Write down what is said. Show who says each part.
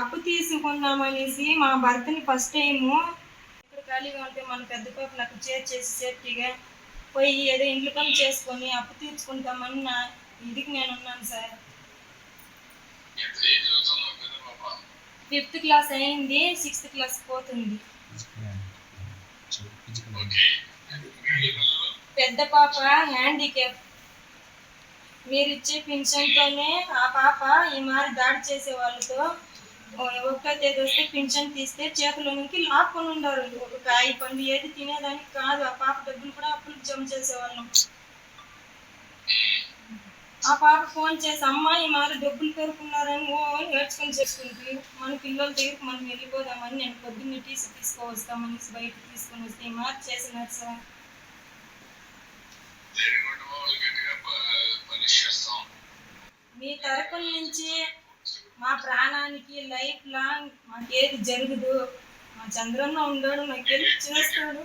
Speaker 1: అప్పు తీసుకున్నామనేసి మా భర్తని ఫస్ట్ టైము ఇప్పుడు ఖాళీగా ఉంటే మన పెద్ద పాపను అక్కడ చేర్చేసి సేఫ్టీగా పోయి ఏదో ఇంట్లో పని చేసుకొని అప్పు తీర్చుకుంటామని ఇదికి నేను ఉన్నాను సార్. 5th క్లాస్ అయింది, 6th క్లాస్ పోతుంది. పెద్ద పాప హ్యాండిక్యాప్. మీరు ఇచ్చే పింఛన్తోనే ఆ పాప ఈ మారి దాడి చేసే వాళ్ళతో 1వ తేదీ వస్తే పింఛన్ తీస్తే చేతిలో నుంచి లాక్కొని ఉండారు. ఒక కాయ పండు ఏది తినేదానికి కాదు. ఆ పాప డబ్బులు కూడా అప్పులకు జమ చేసేవాళ్ళం. ఆ పాప ఫోన్ చేసి అమ్మ ఈ మారి డబ్బులు కోరుకున్నారని నేర్చుకొని చేసుకుంటుంది. మన పిల్లల దగ్గరికి మనం వెళ్ళిపోదామని నేను పొద్దున్నే టీసీ తీసుకువస్తామని బయట తీసుకొని వస్తే ఈ మారి చేసినారు సార్. మీ తరపున నుంచి మా ప్రాణానికి లైఫ్ లాంగ్ మాకేది జరగదు. మా చంద్రన్న ఉన్నాడు, నాకు హెల్ప్ చేస్తాడు.